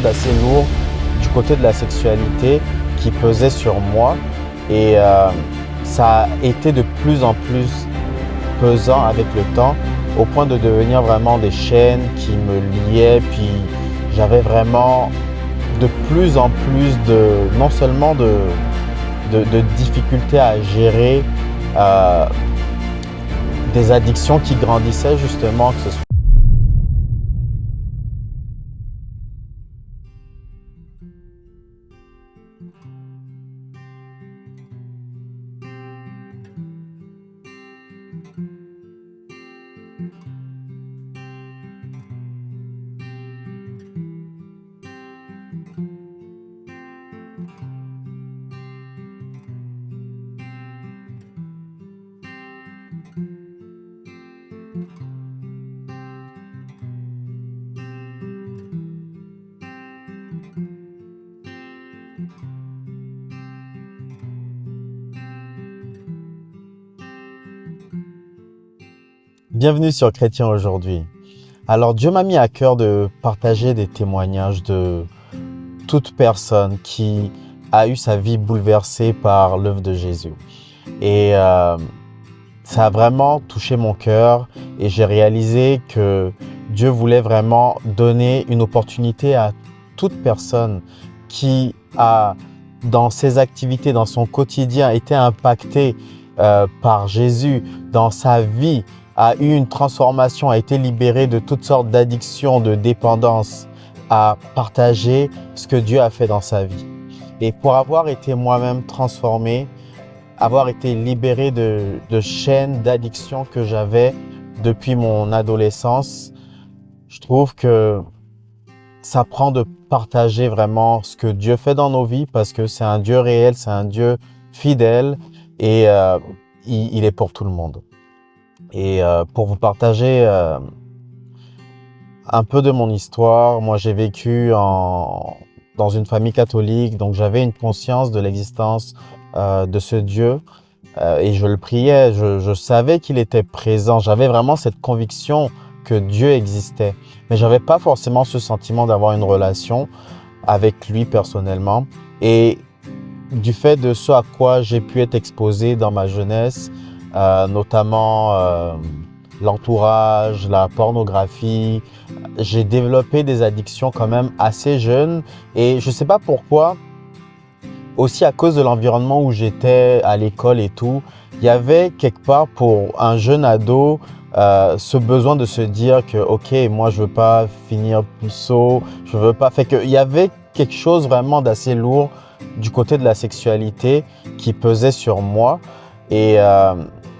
d'assez lourd du côté de la sexualité qui pesait sur moi et ça a été de plus en plus pesant avec le temps au point de devenir vraiment des chaînes qui me liaient, puis j'avais vraiment de plus en plus non seulement de difficultés à gérer des addictions qui grandissaient justement, que ce soit Bienvenue sur Chrétien aujourd'hui. Alors Dieu m'a mis à cœur de partager des témoignages de toute personne qui a eu sa vie bouleversée par l'œuvre de Jésus. Et ça a vraiment touché mon cœur et j'ai réalisé que Dieu voulait vraiment donner une opportunité à toute personne qui a, dans ses activités, dans son quotidien, été impactée par Jésus, dans sa vie, a eu une transformation, a été libérée de toutes sortes d'addictions, de dépendances, à partager ce que Dieu a fait dans sa vie. Et pour avoir été moi-même transformé, avoir été libéré de chaînes d'addictions que j'avais depuis mon adolescence, je trouve que ça prend de partager vraiment ce que Dieu fait dans nos vies parce que c'est un Dieu réel, c'est un Dieu fidèle et il est pour tout le monde. Et pour vous partager un peu de mon histoire, moi j'ai vécu dans une famille catholique, donc j'avais une conscience de l'existence de ce Dieu et je le priais, je savais qu'il était présent, j'avais vraiment cette conviction que Dieu existait, mais j'avais pas forcément ce sentiment d'avoir une relation avec lui personnellement. Et du fait de ce à quoi j'ai pu être exposé dans ma jeunesse, notamment l'entourage, la pornographie. J'ai développé des addictions quand même assez jeunes et je ne sais pas pourquoi, aussi à cause de l'environnement où j'étais à l'école et tout, il y avait quelque part pour un jeune ado ce besoin de se dire que ok, moi je veux pas finir puceau, je veux pas. Fait qu'il y avait quelque chose vraiment d'assez lourd du côté de la sexualité qui pesait sur moi et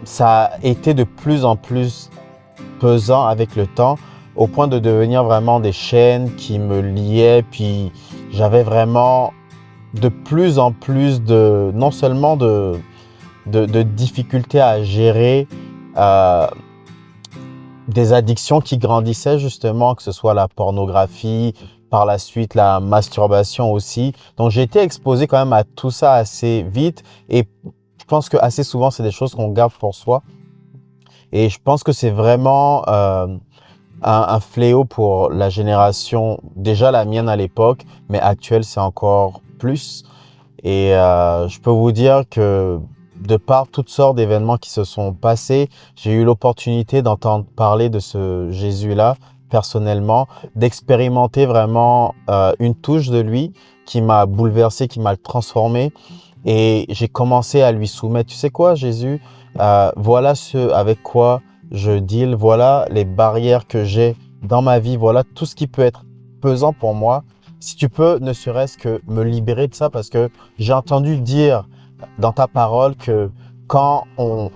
ça a été de plus en plus pesant avec le temps au point de devenir vraiment des chaînes qui me liaient, puis j'avais vraiment de plus en plus non seulement de difficultés à gérer des addictions qui grandissaient justement, que ce soit la pornographie, par la suite la masturbation aussi. Donc j'ai été exposé quand même à tout ça assez vite et je pense que assez souvent c'est des choses qu'on garde pour soi. Et je pense que c'est vraiment un fléau pour la génération, déjà la mienne à l'époque, mais actuelle c'est encore plus. Et je peux vous dire que de par toutes sortes d'événements qui se sont passés, j'ai eu l'opportunité d'entendre parler de ce Jésus-là personnellement, d'expérimenter vraiment une touche de lui qui m'a bouleversé, qui m'a transformé. Et j'ai commencé à lui soumettre, tu sais quoi Jésus, voilà ce avec quoi je deal, voilà les barrières que j'ai dans ma vie, voilà tout ce qui peut être pesant pour moi. Si tu peux ne serait-ce que me libérer de ça parce que j'ai entendu dire dans ta parole que quand on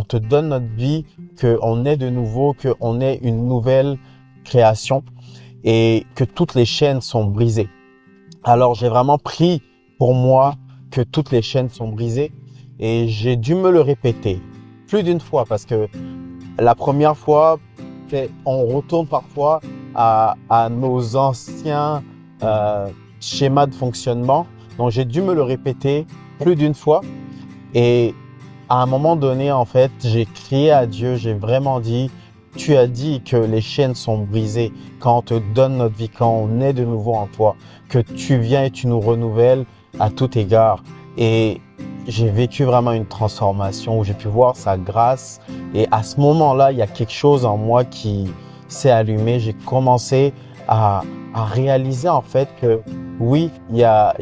te donne notre vie, qu'on est de nouveau, qu'on est une nouvelle création et que toutes les chaînes sont brisées. Alors j'ai vraiment pris pour moi que toutes les chaînes sont brisées et j'ai dû me le répéter plus d'une fois parce que la première fois, on retourne parfois à nos anciens schémas de fonctionnement. Donc j'ai dû me le répéter plus d'une fois et à un moment donné, en fait, j'ai crié à Dieu, j'ai vraiment dit Tu as dit que les chaînes sont brisées quand on te donne notre vie, quand on est de nouveau en toi, que tu viens et tu nous renouvelles à tout égard. Et j'ai vécu vraiment une transformation où j'ai pu voir sa grâce. Et à ce moment-là, il y a quelque chose en moi qui s'est allumé. J'ai commencé à réaliser en fait que oui, il y a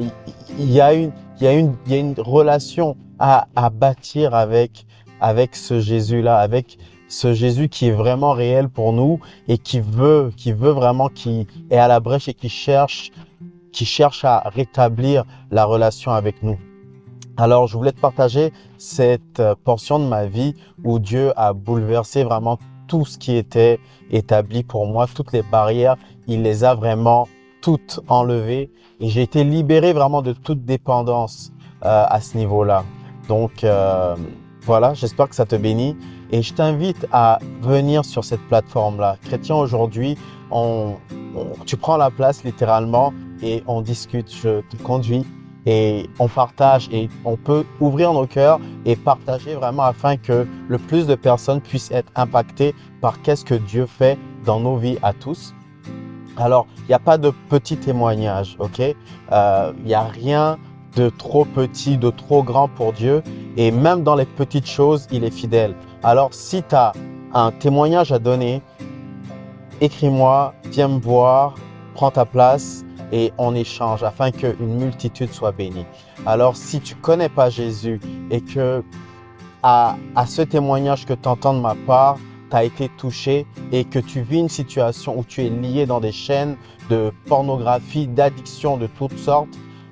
une relation à bâtir avec ce Jésus-là, avec ce Jésus qui est vraiment réel pour nous et qui veut vraiment, qui est à la brèche et qui cherche à rétablir la relation avec nous. Alors, je voulais te partager cette portion de ma vie où Dieu a bouleversé vraiment tout ce qui était établi pour moi, toutes les barrières, il les a vraiment toutes enlevées et j'ai été libéré vraiment de toute dépendance à ce niveau-là. Donc, voilà, j'espère que ça te bénit et je t'invite à venir sur cette plateforme-là. Chrétien aujourd'hui, tu prends la place littéralement et on discute, je te conduis et on partage et on peut ouvrir nos cœurs et partager vraiment afin que le plus de personnes puissent être impactées par qu'est-ce que Dieu fait dans nos vies à tous. Alors, il n'y a pas de petits témoignages, ok? Il n'y a rien de trop petit, de trop grand pour Dieu. Et même dans les petites choses, il est fidèle. Alors, si tu as un témoignage à donner, écris-moi, viens me voir, prends ta place et on échange afin qu'une multitude soit bénie. Alors, si tu ne connais pas Jésus et que à ce témoignage que tu entends de ma part, tu as été touché et que tu vis une situation où tu es lié dans des chaînes de pornographie, d'addiction de toutes sortes,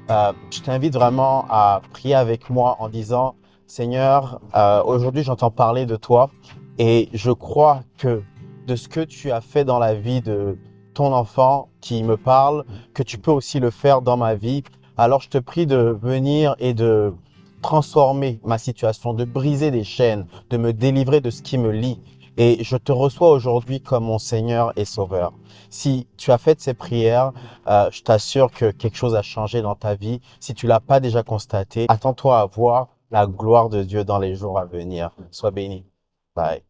je t'invite vraiment à prier avec moi en disant « Seigneur, aujourd'hui j'entends parler de toi et je crois que de ce que tu as fait dans la vie de ton enfant qui me parle, que tu peux aussi le faire dans ma vie. Alors je te prie de venir et de transformer ma situation, de briser des chaînes, de me délivrer de ce qui me lie. Et je te reçois aujourd'hui comme mon Seigneur et Sauveur. Si tu as fait ces prières, je t'assure que quelque chose a changé dans ta vie. Si tu l'as pas déjà constaté, attends-toi à voir la gloire de Dieu dans les jours à venir. Sois béni. Bye.